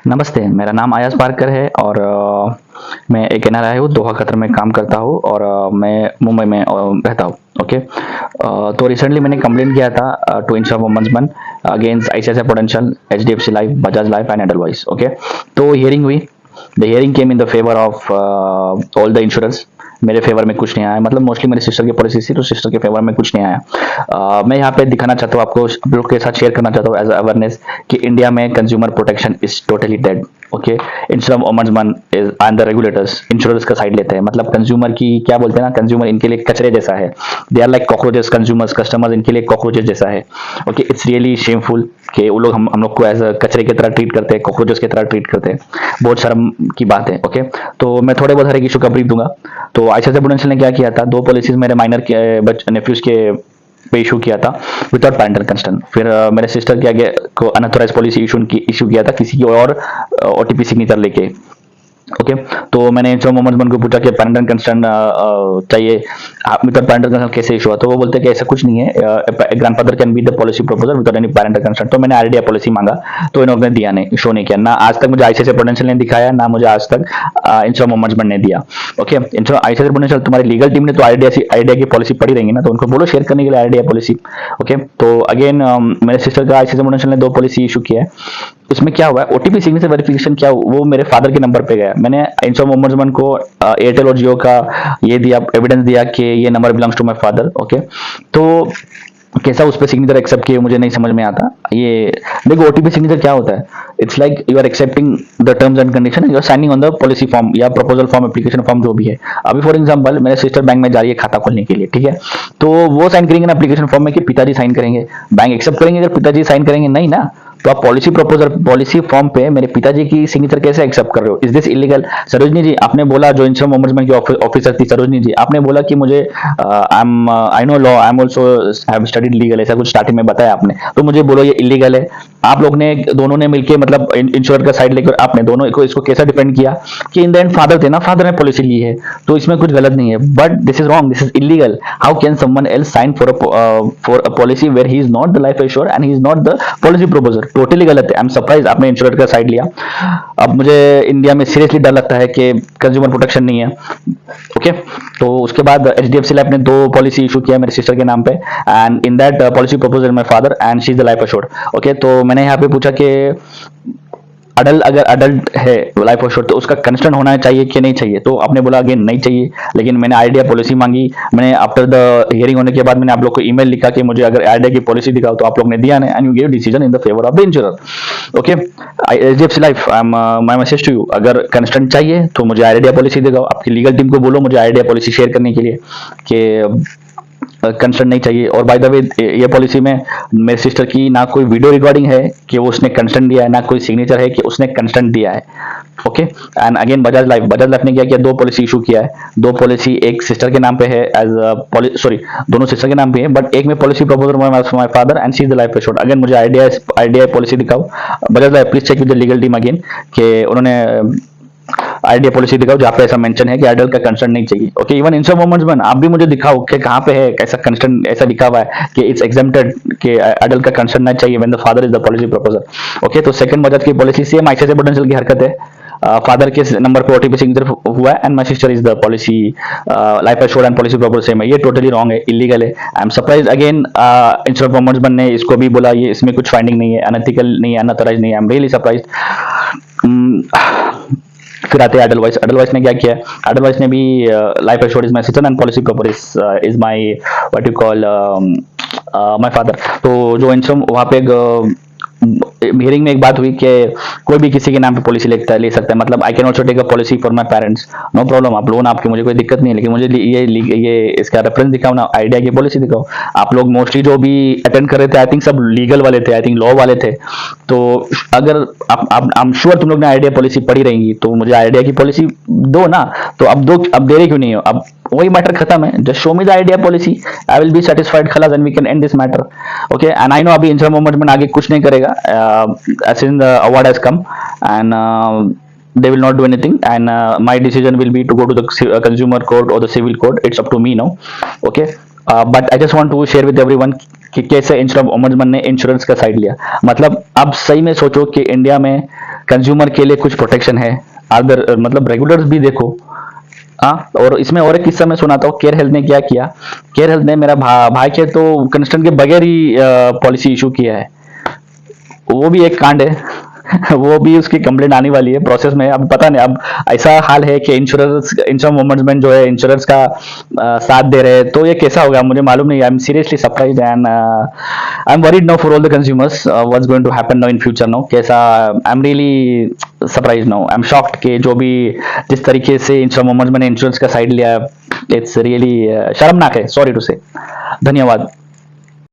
नमस्ते, मेरा नाम अयाज पारकर है और मैं एक एनआरआई हूँ, दोहा कतर में काम करता हूँ और मैं मुंबई में रहता हूँ। ओके। तो रिसेंटली मैंने कंप्लेंट किया था टू इंस्टा ombudsman against ICICI Prudential, HDFC Life, Bajaj Life and Edelweiss. Okay. तो हियरिंग हुई। The hearing came in the favour of all the insurance. मेरे फेवर में कुछ नहीं आया, मतलब मोस्टली मेरी सिस्टर की पॉलिसी थी तो सिस्टर के फेवर में कुछ नहीं आया। मैं यहाँ पे दिखाना चाहता हूँ आपको, आप लोग के साथ शेयर करना चाहता हूँ एज अवेयरनेस कि इंडिया में consumer protection is totally dead. Okay. Instead of ombudsman is and the regulators, insurance का साइड लेते हैं। मतलब कंज्यूमर की क्या बोलते हैं ना, कंज्यूमर इनके लिए कचरे जैसा है। They are like cockroaches, consumers customers इनके लिए कॉकरोचेस जैसा है। ओके। इट्स रियली शेमफुल कि वो लोग हम लोग को एज अ कचरे की तरह ट्रीट करते हैं, कॉकरोचेस की तरह ट्रीट करते हैं। बहुत शर्म की बात है। ओके। तो मैं थोड़े बहुत हर एक इशू का ब्रीफ दूंगा। तो आईसीआईसीआई प्रूडेंशियल ने क्या किया था, दो पॉलिसीज मेरे माइनर के नेफ्यूज के पे इशू किया था विदाउट पैरेंटल कंसर्न। फिर मेरे सिस्टर के आगे को अनऑथराइज पॉलिसी इशू किया था किसी की और ओटीपी सिग्नेचर लेके। ओके। तो मैंने जो मोहम्मद मन को पूछा कि पैरेंटल कंसर्न चाहिए, विदाउट पैरेंटल कंसर्न कैसे इशू हुआ, तो वो बोलते हैं कि ऐसा कुछ नहीं है, grandfather can be the policy proposal without any parental concern. तो मैंने आरडीआई पॉलिसी मांगा तो इन्होंने दिया नहीं, शो नहीं किया। ना आज तक मुझे आईसीआईसीआई प्रूडेंशियल ने दिखाया, ना मुझे आज तक इंस्टा मोहम्मद ने दिया। ओके। इंस्टा आईसीआईसीआई प्रूडेंशियल तुम्हारी लीगल टीम ने तो आरडीआई की पॉलिसी पढ़ी रहेंगी ना, तो उनको बोलो शेयर करने के लिए आरडीआई पॉलिसी। ओके। तो अगेन मेरे सिस्टर का आईसीआईसीआई प्रूडेंशियल ने दो पॉलिसी इशू किया है। इसमें क्या हुआ है, ओटीपी सिग्नेचर वेरिफिकेशन क्या वो मेरे फादर के नंबर पे गया। मैंने इंस्टा मोहम्मद को एयरटेल और जियो का ये दिया, एविडेंस दिया कि ये number belongs to my father. Okay. तो कैसा उस पर सिग्नेचर एक्सेप्ट किए मुझे नहीं समझ में आता। ये देखो, ओटीपी सिग्नेचर क्या होता है, it's like you are accepting the terms and condition, you are signing on the policy form या प्रपोजल फॉर्म, एप्लीकेशन फॉर्म जो भी है। अभी फॉर एग्जांपल मेरे सिस्टर बैंक में जा रही है खाता खोलने के लिए, ठीक है, तो वो साइन करेंगे ना एप्लीकेशन फॉर्म में कि पिताजी साइन करेंगे, बैंक एक्सेप्ट करेंगे अगर पिताजी साइन करेंगे? नहीं ना। तो आप पॉलिसी प्रपोजल, पॉलिसी फॉर्म पे मेरे पिताजी की सिग्नेचर कैसे एक्सेप्ट कर रहे हो? Is this illegal? Sarojini ji आपने बोला, जो इंस्टा मोहम्मद की ऑफिसर थी सरोजनी जी, आपने बोला कि मुझे I know law, I am also have studied legal, ऐसा कुछ स्टार्टिंग में बताया आपने, तो मुझे बोलो ये इलीगल है। आप लोग ने दोनों ने मिलकर, मतलब इंश्योर का साइड लेकर आपने दोनों को इसको कैसा डिपेंड किया कि इन द एंड फादर थे ना, फादर ने पॉलिसी ली है, तो इसमें कुछ गलत नहीं है। But this is wrong, this is illegal. How can someone else sign for a policy where he is not the life assure and he is not the policy proposer? Totally गलत है। I am surprise आपने insure का side लिया। अब मुझे India में seriously डर लगता है कि कंज्यूमर प्रोटेक्शन नहीं है। ओके। तो उसके बाद एचडीएफसी लाइफ ने दो पॉलिसी इशू किया मेरे सिस्टर के नाम पे, and in that policy proposal my father and she is the life assured. Okay. तो मैंने यहाँ पे पूछा कि अडल्ट, अगर अडल्ट है लाइफ एश्योर्ड तो उसका कंसर्न होना चाहिए कि नहीं चाहिए, तो आपने बोला अगेन नहीं चाहिए। लेकिन मैंने आइडिया पॉलिसी मांगी, मैंने आफ्टर द हियरिंग होने के बाद मैंने आप लोग को ईमेल लिखा कि मुझे अगर आइडिया की पॉलिसी दिखाओ, तो आप लोग ने दिया नहीं, and you give decision in the favour of the insurer. Okay. HDFC life, my message to you, अगर कंसर्न चाहिए तो मुझे आइडिया पॉलिसी दिखाओ, आपकी लीगल टीम को बोलो मुझे आइडिया पॉलिसी शेयर करने के लिए कि कंसर्न नहीं चाहिए। और बाय द वे, ये पॉलिसी में मेरे सिस्टर की ना कोई वीडियो रिकॉर्डिंग है कि वो उसने कंसर्न दिया है, ना कोई सिग्नेचर है कि उसने कंसर्न दिया है। Okay. And again Bajaj life ने क्या किया, दो पॉलिसी इशू किया है। दो पॉलिसी एक सिस्टर के नाम पे है एज सॉरी, दोनों सिस्टर के नाम पे है, बट एक में policy proposal my father and she is the life assured. Again मुझे आइडिया पॉलिसी दिखाओ Bajaj life, please check with the legal team again कि उन्होंने आइडिया पॉलिसी दिखाओ जहाँ पे ऐसा मेंशन है कि एडल्ट का कंसर्न नहीं चाहिए। ओके। इवन इंस्टा मोमेंट्स आप भी मुझे दिखाओ कि कहाँ पे है ऐसा कंसर्न, ऐसा लिखा हुआ है कि इट्स एग्जेम्प्टेड कि एडल्ट का कंसर्न नहीं चाहिए when the father is the policy proposer. Okay. तो सेकंड बजाज की पॉलिसी सेम आईसीआईसीआई प्रूडेंशियल की हरकत है। फादर के नंबर पर ओटीपी सिग्नेचर हुआ है and my sister is the policy life assured and policy proposal same है। ये टोटली रॉन्ग है, इलीगल है। I am surprise again Insta moments ने इसको भी बोला ये इसमें कुछ फाइंडिंग नहीं है, अनएथिकल नहीं है, अनऑथराइज नहीं है। I am really surprise. फिर आते हैं एडलवाइस। एडलवाइस ने क्या किया, एडलवाइस ने भी life assured is my sister and policy proposal is my what you call my father. तो जो इंसम वहाँ पे हियरिंग में एक बात हुई कि कोई भी किसी के नाम पे पॉलिसी ले सकता है, मतलब I can also take a policy for my parents, no problem, आप लोन आपके, मुझे कोई दिक्कत नहीं है। लेकिन मुझे ये इसका रेफरेंस दिखाओ ना, आइडिया की पॉलिसी दिखाओ। आप लोग मोस्टली जो भी अटेंड कर रहे थे आई थिंक सब लीगल वाले थे, आई थिंक लॉ वाले थे। तो अगर आप आई एम श्योर तुम लोग ने आइडिया पॉलिसी पढ़ी रहेंगी, तो मुझे आइडिया की पॉलिसी दो ना। तो अब दे रहे क्यों नहीं हो? अब वही मैटर खत्म है, just show me the idea policy, I will be satisfied खलास and we can end this matter. Okay. And I know अभी इंस्टा मूवमेंट आगे कुछ नहीं करेगा, as in the award has come, and they will not do anything, and my decision will be to go to the consumer court or the civil court. It's up to me now. Okay. But I just want to share with everyone कि कैसे Insta ombudsman ने insurance का side लिया। मतलब अब सही में सोचो कि इंडिया में कंज्यूमर के लिए कुछ प्रोटेक्शन है, अदर मतलब रेगुलेटर्स भी देखो। हाँ, और इसमें और एक किस्सा मैं सुनाता हूँ। केयर हेल्थ ने क्या किया, केयर हेल्थ ने मेरा भाई के तो कंस्टेंट के बगैर ही पॉलिसी इशू किया है। वो भी एक कांड है। वो भी उसकी कंप्लेंट आने वाली है प्रोसेस में, अब पता नहीं। अब ऐसा हाल है कि इंश्योरेंस वुमेन्समैन जो है इंश्योरेंस का साथ दे रहे हैं, तो ये कैसा होगा मुझे मालूम नहीं। I am seriously surprise and I am worried now for all the consumers what's going to happen now in future now, कैसा। I am really surprise now, I am shocked कि जो भी जिस तरीके से इंश्योरेंस वुमेन्समैन ने इंश्योरेंस का side लिया, इट्स रियली शर्मनाक है, सॉरी टू से। धन्यवाद।